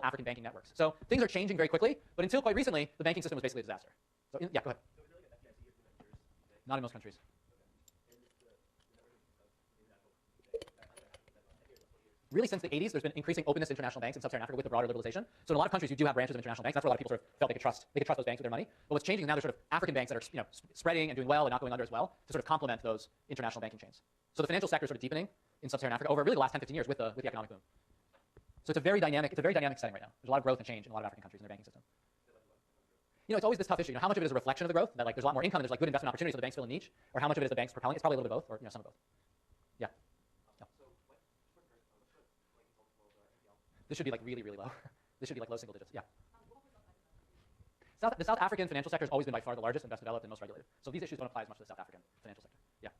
African banking networks. So things are changing very quickly, but until quite recently, the banking system was basically a disaster. So yeah, go ahead. Not in most countries. Really, since the 80s, there's been increasing openness to international banks in sub-Saharan Africa with the broader liberalization. So in a lot of countries, you do have branches of international banks. That's where a lot of people sort of felt they could trust those banks with their money. But what's changing is now there's sort of African banks that are spreading and doing well and not going under as well to sort of complement those international banking chains. So the financial sector is sort of deepening in sub-Saharan Africa over really the last 10, 15 years with the economic boom. So it's a very dynamic setting right now. There's a lot of growth and change in a lot of African countries in their banking system. It's always this tough issue. How much of it is a reflection of the growth, that there's a lot more income, there's good investment opportunities, so the banks fill a niche, or how much of it is the banks propelling? It's probably a little bit of both, or some of both. Yeah. This should be really, really low. This should be low single digits. Yeah. The South African financial sector has always been by far the largest and best developed and most regulated. So these issues don't apply as much to the South African financial sector. Yeah.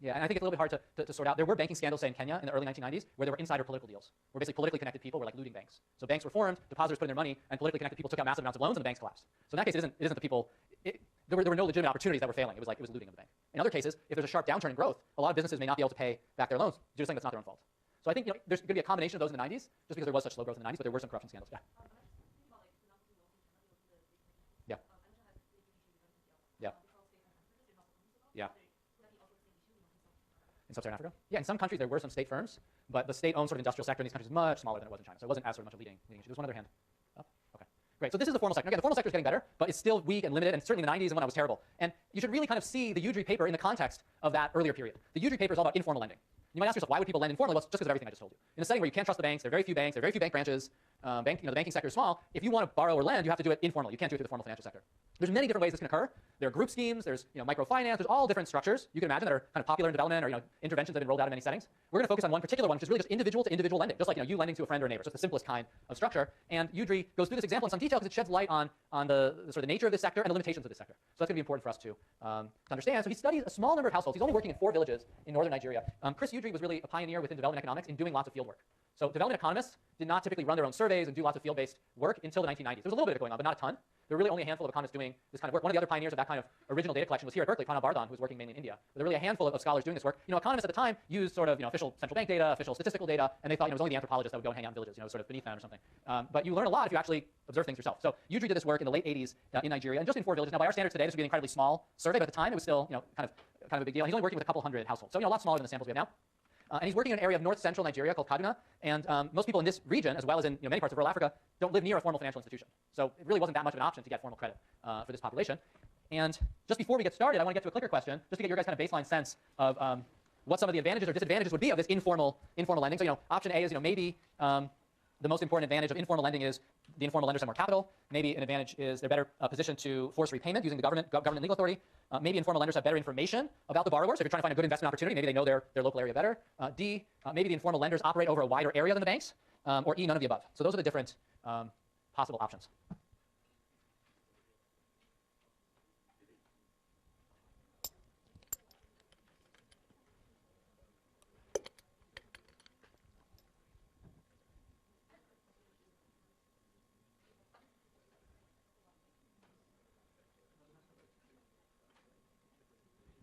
Yeah, and I think it's a little bit hard to sort out. There were banking scandals, say, in Kenya in the early 1990s, where there were insider political deals, where basically politically connected people were looting banks. So banks were formed, depositors put in their money, and politically connected people took out massive amounts of loans, and the banks collapsed. So in that case, it isn't the people. There were no legitimate opportunities that were failing. It was looting of the bank. In other cases, if there's a sharp downturn in growth, a lot of businesses may not be able to pay back their loans due to something that's not their own fault. So I think there's going to be a combination of those in the 90s, just because there was such slow growth in the 90s, but there were some corruption scandals. Yeah. Yeah. Yeah. Yeah. In sub-Saharan Africa? Yeah, in some countries there were some state firms, but the state-owned sort of industrial sector in these countries is much smaller than it was in China. So it wasn't as much a leading issue. There's one other hand up. Okay, great. So this is the formal sector. Again, the formal sector is getting better, but it's still weak and limited, and certainly in the 90s and when it was terrible. And you should really kind of see the Udry paper in the context of that earlier period. The Udry paper is all about informal lending. You might ask yourself, why would people lend informally? Well, it's just because of everything I just told you. In a setting where you can't trust the banks, there are very few banks, there are very few bank branches, the banking sector is small. If you want to borrow or lend, you have to do it informally. You can't do it through the formal financial sector. There's many different ways this can occur. There are group schemes, there's microfinance, there's all different structures you can imagine that are kind of popular in development, or interventions that have been rolled out in many settings. We're going to focus on one particular one, which is really just individual to individual lending, just like you lending to a friend or a neighbor. So it's the simplest kind of structure. And Udry goes through this example in some detail because it sheds light on the sort of the nature of this sector and the limitations of this sector. So that's going to be important for us to understand. So he studies a small number of households. He's only working in 4 villages in northern Nigeria. Chris Udry was really a pioneer within development economics in doing lots of field work. So development economists did not typically run their own surveys and do lots of field-based work until the 1990s. There was a little bit of it going on, but not a ton. There were really only a handful of economists doing this kind of work. One of the other pioneers of that kind of original data collection was here at Berkeley, Pranab Bardhan, who was working mainly in India. There were really a handful of scholars doing this work. Economists at the time used sort of official central bank data, official statistical data, and they thought it was only the anthropologists that would go and hang out in villages, sort of beneath them or something. But you learn a lot if you actually observe things yourself. So Udry did this work in the late 80s in Nigeria, and just in 4 villages. Now, by our standards today, this would be an incredibly small survey, but at the time it was still kind of a big deal. He's only working with a couple hundred households, so a lot smaller than the samples we have now. And he's working in an area of north-central Nigeria called Kaduna, and most people in this region, as well as in many parts of rural Africa, don't live near a formal financial institution. So it really wasn't that much of an option to get formal credit for this population. And just before we get started, I want to get to a clicker question, just to get your guys' kind of baseline sense of what some of the advantages or disadvantages would be of this informal lending. So option A is maybe the most important advantage of informal lending is the informal lenders have more capital. Maybe an advantage is they're better positioned to force repayment using the government legal authority. Maybe informal lenders have better information about the borrowers. If you're trying to find a good investment opportunity, maybe they know their local area better. D, maybe the informal lenders operate over a wider area than the banks. Or E, none of the above. So those are the different possible options.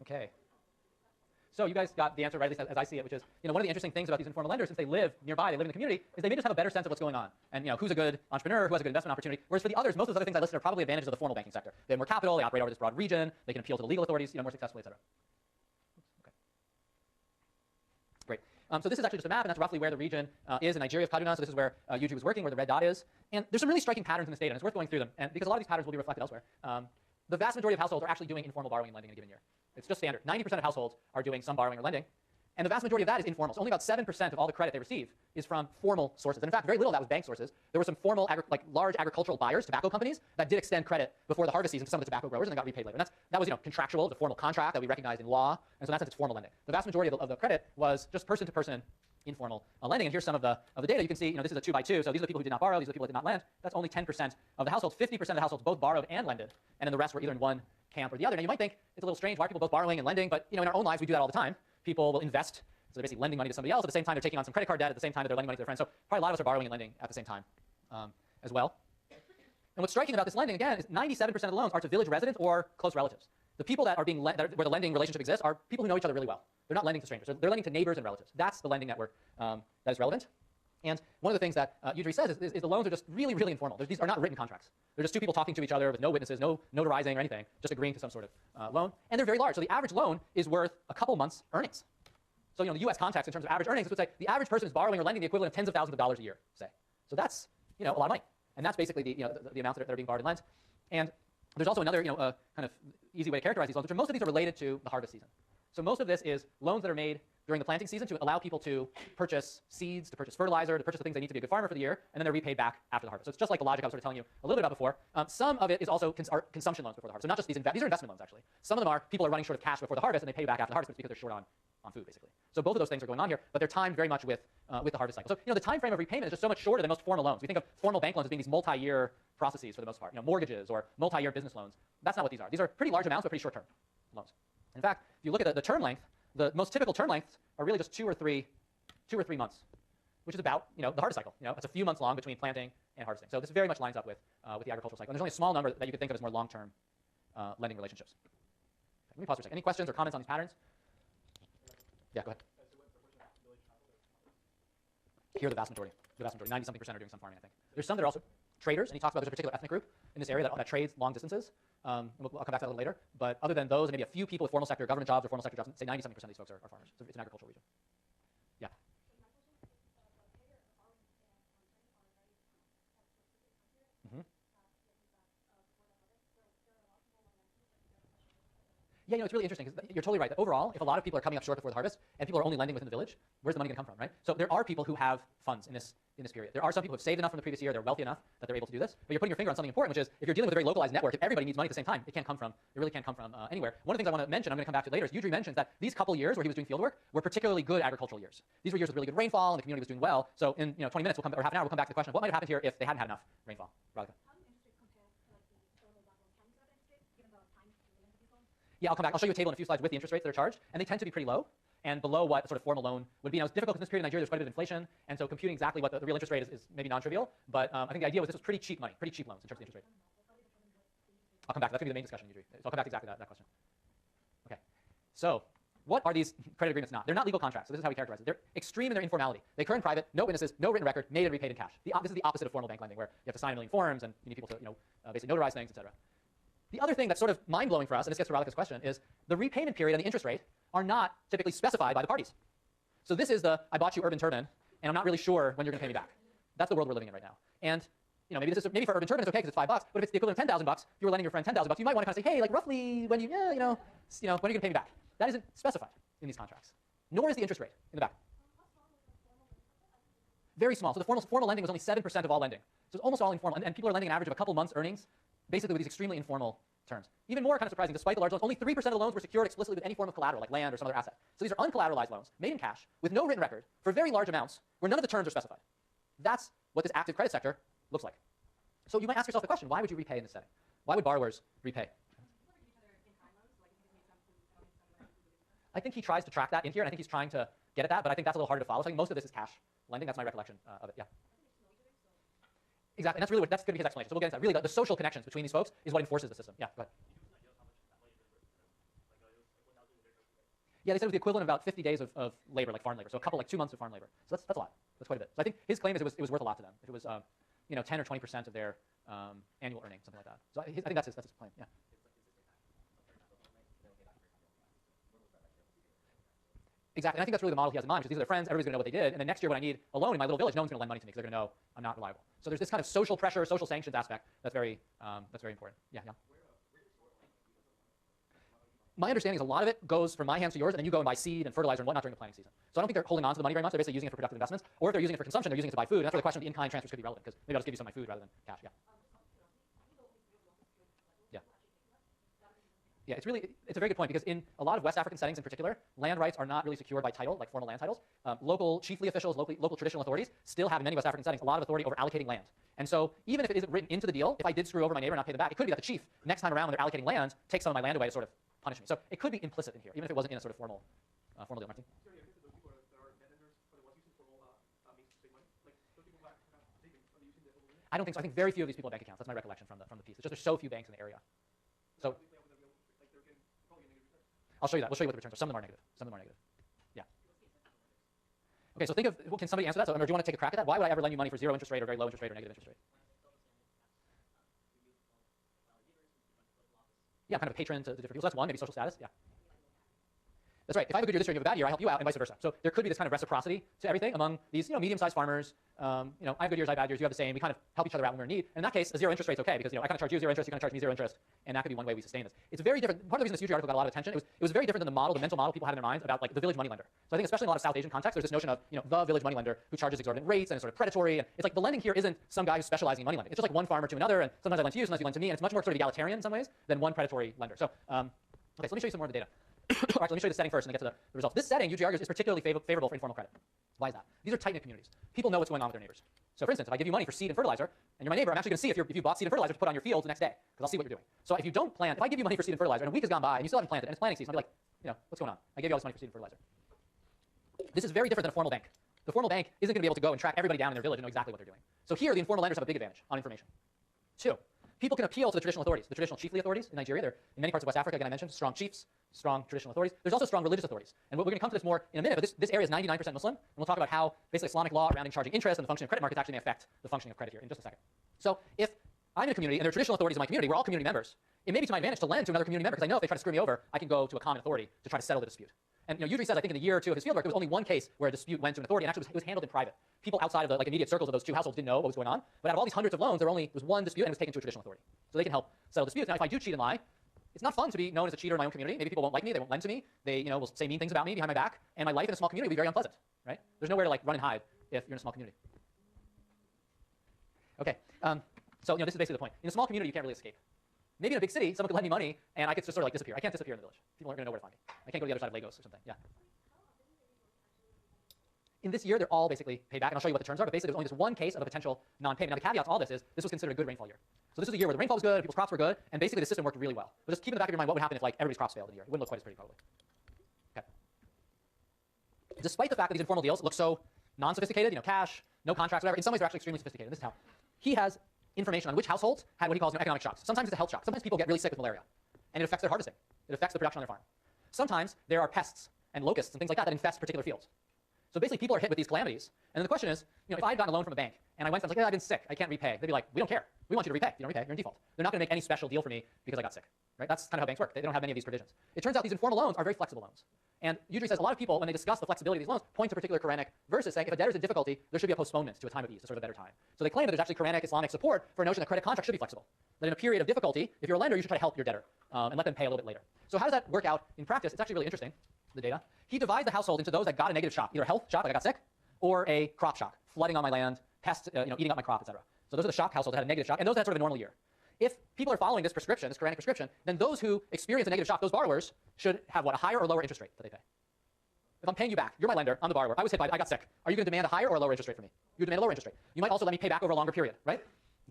Okay. So you guys got the answer right, at least as I see it, which is one of the interesting things about these informal lenders, since they live nearby, they live in the community, is they may just have a better sense of what's going on, and who's a good entrepreneur, who has a good investment opportunity. Whereas for the others, most of those other things I listed are probably advantages of the formal banking sector. They have more capital, they operate over this broad region, they can appeal to the legal authorities more successfully, et cetera. Okay. Great. So this is actually just a map, and that's roughly where the region is in Nigeria of Kaduna. So this is where Udry was working, where the red dot is. And there's some really striking patterns in this data, and it's worth going through them, and because a lot of these patterns will be reflected elsewhere. The vast majority of households are actually doing informal borrowing and lending in a given year. It's just standard. 90% of households are doing some borrowing or lending. And the vast majority of that is informal. So only about 7% of all the credit they receive is from formal sources. And in fact, very little of that was bank sources. There were some formal, large agricultural buyers, tobacco companies, that did extend credit before the harvest season to some of the tobacco growers and then got repaid later. And that was contractual, the formal contract that we recognized in law. And so in that sense, it's formal lending. The vast majority of the credit was just person-to-person informal lending. And here's some of the data. You can see, this is a 2x2. So these are the people who did not borrow. These are the people that did not lend. That's only 10% of the households. 50% of the households both borrowed and lended. And then the rest were either in one camp or the other. Now you might think it's a little strange. Why are people both borrowing and lending? But in our own lives, we do that all the time. People will invest, so they're basically lending money to somebody else. At the same time, they're taking on some credit card debt. At the same time, that they're lending money to their friends. So probably a lot of us are borrowing and lending at the same time as well. And what's striking about this lending, again, is 97% of the loans are to village residents or close relatives. The people that are being where the lending relationship exists are people who know each other really well. They're not lending to strangers. They're lending to neighbors and relatives. That's the lending network that is relevant. And one of the things that Udry says is the loans are just really, really informal. These are not written contracts. They're just two people talking to each other with no witnesses, no notarizing or anything, just agreeing to some sort of loan. And they're very large. So the average loan is worth a couple months' earnings. So the U.S. context in terms of average earnings, it would say the average person is borrowing or lending the equivalent of tens of thousands of dollars a year, say. So that's a lot of money. And that's basically the amounts that are being borrowed and lent. And there's also another kind of easy way to characterize these loans, which are most of these are related to the harvest season. So most of this is loans that are made during the planting season to allow people to purchase seeds, to purchase fertilizer, to purchase the things they need to be a good farmer for the year, and then they're repaid back after the harvest. So it's just like the logic I was sort of telling you a little bit about before. Some of it is also consumption loans before the harvest. So not just these are investment loans, actually. Some of them are people are running short of cash before the harvest, and they pay you back after the harvest, but it's because they're short on food, basically. So both of those things are going on here, but they're timed very much with the harvest cycle. So the time frame of repayment is just so much shorter than most formal loans. We think of formal bank loans as being these multi-year processes for the most part, mortgages or multi-year business loans. That's not what these are. These are pretty large amounts, but pretty short-term loans. In fact, if you look at the term length, the most typical term lengths are really just two or three months, which is about the harvest cycle. It's a few months long between planting and harvesting. So this very much lines up with the agricultural cycle. And there's only a small number that you could think of as more long-term lending relationships. Okay, let me pause for a second. Any questions or comments on these patterns? Yeah, go ahead. Here, the vast majority, 90-something% are doing some farming, I think. There's some that are also traders, and he talks about there's a particular ethnic group in this area that trades long distances. And I'll come back to that a little later. But other than those, and maybe a few people with formal sector government jobs or formal sector jobs, say 90-something% of these folks are farmers. So it's an agricultural region. Yeah. Mm-hmm. Yeah, it's really interesting because you're totally right that overall, if a lot of people are coming up short before the harvest and people are only lending within the village, where's the money going to come from, right? So there are people who have funds in this period. There are some people who have saved enough from the previous year, they're wealthy enough that they're able to do this. But you're putting your finger on something important, which is if you're dealing with a very localized network, if everybody needs money at the same time, it really can't come from anywhere. One of the things I want to mention, I'm going to come back to later, is Udry mentions that these couple years where he was doing field work were particularly good agricultural years. These were years with really good rainfall and the community was doing well. So in 20 minutes, or half an hour, we'll come back to the question of what might have happened here if they hadn't had enough rainfall. Radhika. Yeah, I'll come back. I'll show you a table in a few slides with the interest rates that are charged, and they tend to be pretty low and below what a sort of formal loan would be. Now, it's difficult because in this period in Nigeria there's quite a bit of inflation, and so computing exactly what the real interest rate is maybe non-trivial, but I think the idea was this was pretty cheap money, pretty cheap loans in terms of the interest rate. I'll come back. That's going to be the main discussion, Udry. So I'll come back to exactly that question. Okay. So what are these credit agreements not? They're not legal contracts, so this is how we characterize it. They're extreme in their informality. They occur in private, no witnesses, no written record, made and repaid in cash. This is the opposite of formal bank lending, where you have to sign a million forms and you need people to basically notarize things, etc. The other thing that's sort of mind-blowing for us, and this gets to Radhika's question, is the repayment period and the interest rate are not typically specified by the parties. So this is the I bought you Urban Turban, and I'm not really sure when you're going to pay me back. That's the world we're living in right now. And maybe for Urban Turban it's okay because it's $5, but if it's the equivalent of $10,000, if you were lending your friend $10,000, you might want to kind of say, hey, like roughly when when are you going to pay me back? That isn't specified in these contracts. Nor is the interest rate in the back. Very small. So the formal lending was only 7% of all lending. So it's almost all informal, and people are lending an average of a couple months' earnings, basically with these extremely informal terms. Even more kind of surprising, despite the large loans, only 3% of the loans were secured explicitly with any form of collateral, like land or some other asset. So these are uncollateralized loans, made in cash, with no written record, for very large amounts, where none of the terms are specified. That's what this active credit sector looks like. So you might ask yourself the question, why would you repay in this setting? Why would borrowers repay? I think he tries to track that in here, and I think he's trying to get at that, but I think that's a little harder to follow. So I think most of this is cash lending. That's my recollection of it, yeah. Exactly, and that's going to be his explanation. So we'll get into that. Really, the social connections between these folks is what enforces the system. Yeah, go ahead. Yeah, they said it was the equivalent of about 50 days of labor, like farm labor. So a couple, like 2 months of farm labor. So that's a lot. That's quite a bit. So I think his claim is it was worth a lot to them. If it was 10 or 20% of their annual earnings, something like that. So I think that's his claim. Yeah. Exactly, and I think that's really the model he has in mind, because these are their friends, everybody's going to know what they did, and then next year when I need a loan in my little village, no one's going to lend money to me because they're going to know I'm not reliable. So there's this kind of social pressure, social sanctions aspect that's very important. Yeah, yeah. My understanding is a lot of it goes from my hands to yours, and then you go and buy seed and fertilizer and whatnot during the planting season. So I don't think they're holding on to the money very much. They're basically using it for productive investments, or if they're using it for consumption, they're using it to buy food. And that's where the question of the in-kind transfers could be relevant, because maybe I'll just give you some of my food rather than cash. Yeah. Yeah, it's a very good point, because in a lot of West African settings in particular, land rights are not really secured by title, like formal land titles. Local chiefly officials, local traditional authorities still have in many West African settings a lot of authority over allocating land. And so even if it isn't written into the deal, if I did screw over my neighbor and not pay them back, it could be that the chief, next time around when they're allocating land, takes some of my land away to sort of punish me. So it could be implicit in here, even if it wasn't in a sort of formal deal. Martin? I don't think so. I think very few of these people have bank accounts. That's my recollection from the piece. It's just there's so few banks in the area. So I'll show you that. We'll show you what the returns are. Some of them are negative. Some of them are negative. Okay, so think of, well, can somebody answer that? So, or do you want to take a crack at that? Why would I ever lend you money for 0 interest rate or very low interest rate or negative interest rate? Yeah, kind of a patron to different people. So that's one, maybe social status. Yeah. That's right. If I have a good year this year and you have a bad year, I help you out, and vice versa. So there could be this kind of reciprocity to everything among these, medium-sized farmers. I have good years, I have bad years, you have the same. We kind of help each other out when we're in need. And in that case, a 0 interest rate's okay because I kind of charge you 0 interest, you kind of charge me 0 interest, and that could be one way we sustain this. It's very different. Part of the reason this Udry article got a lot of attention, it was very different than the mental model people had in their minds about like the village moneylender. So I think especially in a lot of South Asian contexts, there's this notion of the village moneylender who charges exorbitant rates and is sort of predatory. And it's like the lending here isn't some guy who's specializing in money lending. It's just like one farmer to another, and sometimes I lend to you, sometimes you lend to me, and it's much more sort of egalitarian in some ways than one predatory lender. So okay, so let me show you some more of the data. All right, so let me show you the setting first and then get to the results. This setting, Udry argues, is particularly favorable for informal credit. Why is that? These are tight-knit communities. People know what's going on with their neighbors. So for instance, if I give you money for seed and fertilizer, and you're my neighbor, I'm actually going to see if you bought seed and fertilizer to put on your fields the next day, because I'll see what you're doing. So if you don't plant, if I give you money for seed and fertilizer, and a week has gone by, and you still haven't planted, and it's planting season, I'll be like, what's going on? I gave you all this money for seed and fertilizer. This is very different than a formal bank. The formal bank isn't going to be able to go and track everybody down in their village and know exactly what they're doing. So here, the informal lenders have a big advantage on information. 2, people can appeal to the traditional authorities, the traditional chiefly authorities in Nigeria. They're in many parts of West Africa, again, I mentioned strong chiefs, strong traditional authorities. There's also strong religious authorities. And we're going to come to this more in a minute, but this area is 99% Muslim, and we'll talk about how basically Islamic law surrounding charging interest and the functioning of credit markets actually may affect the functioning of credit here in just a second. So if I'm in a community and there are traditional authorities in my community, we're all community members, it may be to my advantage to lend to another community member because I know if they try to screw me over, I can go to a common authority to try to settle the dispute. And Udry says, I think in the year or two of his fieldwork, there was only one case where a dispute went to an authority, and actually it was handled in private. People outside of the immediate circles of those two households didn't know what was going on, but out of all these hundreds of loans, there was one dispute and it was taken to a traditional authority. So they can help settle disputes. Now, if I do cheat and lie, it's not fun to be known as a cheater in my own community. Maybe people won't like me, they won't lend to me, they will say mean things about me behind my back, and my life in a small community will be very unpleasant, right? There's nowhere to like run and hide if you're in a small community. Okay, so this is basically the point. In a small community, you can't really escape. Maybe in a big city, someone could lend me money, and I could just sort of like disappear. I can't disappear in the village. People aren't going to know where to find me. I can't go to the other side of Lagos or something. Yeah. In this year, they're all basically paid back, and I'll show you what the terms are, but basically there's only this one case of a potential non-payment. Now, the caveat to all this is this was considered a good rainfall year. So this was a year where the rainfall was good, people's crops were good, and basically the system worked really well. But just keep in the back of your mind what would happen if like everybody's crops failed in a year. It wouldn't look quite as pretty, probably. Okay. Despite the fact that these informal deals look so non-sophisticated, cash, no contracts, whatever, in some ways they're actually extremely sophisticated. And this is how. He has information on which households had what he calls economic shocks. Sometimes it's a health shock. Sometimes people get really sick with malaria, and it affects their harvesting. It affects the production on their farm. Sometimes there are pests and locusts and things like that infest particular fields. So basically, people are hit with these calamities. And then the question is, if I had gotten a loan from a bank and I went and I was like, I've been sick, I can't repay. They'd be like, we don't care. We want you to repay. If you don't repay, you're in default. They're not going to make any special deal for me because I got sick. Right? That's kind of how banks work. They don't have many of these provisions. It turns out these informal loans are very flexible loans. And Udry says a lot of people, when they discuss the flexibility of these loans, point to particular Quranic verses saying if a debtor is in difficulty, there should be a postponement to a time of ease, to sort of a better time. So they claim that there's actually Quranic Islamic support for a notion that credit contracts should be flexible. That in a period of difficulty, if you're a lender, you should try to help your debtor and let them pay a little bit later. So how does that work out in practice? It's actually really interesting, the data. He divides the household into those that got a negative shock, either a health shock, like I got sick, or a crop shock, flooding on my land, pests, eating up my crop, etc. So those are the shock households that had a negative shock, and those that had sort of a normal year. If people are following this prescription, this Quranic prescription, then those who experience a negative shock, those borrowers, should have what, a higher or lower interest rate that they pay. If I'm paying you back, you're my lender, I'm the borrower, I was hit by it, I got sick. Are you going to demand a higher or a lower interest rate from me? You demand a lower interest rate. You might also let me pay back over a longer period, right?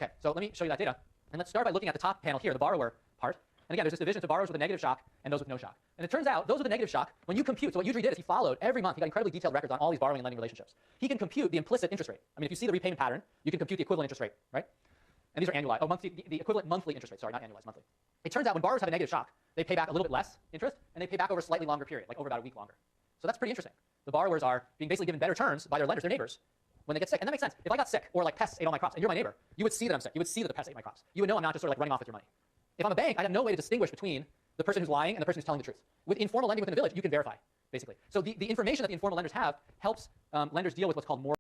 Okay, so let me show you that data. And let's start by looking at the top panel here, the borrower part. And again, there's this division to borrowers with a negative shock and those with no shock. And it turns out those with a negative shock, when you compute, so what Udry did is he followed every month, he got incredibly detailed records on all these borrowing and lending relationships. He can compute the implicit interest rate. I mean, if you see the repayment pattern, you can compute the equivalent interest rate, right? And these are annualized, the equivalent monthly interest rate, sorry, not annualized, monthly. It turns out when borrowers have a negative shock, they pay back a little bit less interest, and they pay back over a slightly longer period, like over about a week longer. So that's pretty interesting. The borrowers are being basically given better terms by their lenders, their neighbors, when they get sick. And that makes sense. If I got sick or like pests ate all my crops and you're my neighbor, you would see that I'm sick. You would see that the pests ate my crops. You would know I'm not just sort of like running off with your money. If I'm a bank, I have no way to distinguish between the person who's lying and the person who's telling the truth. With informal lending within a village, you can verify, basically. So the information that the informal lenders have helps lenders deal with what's called moral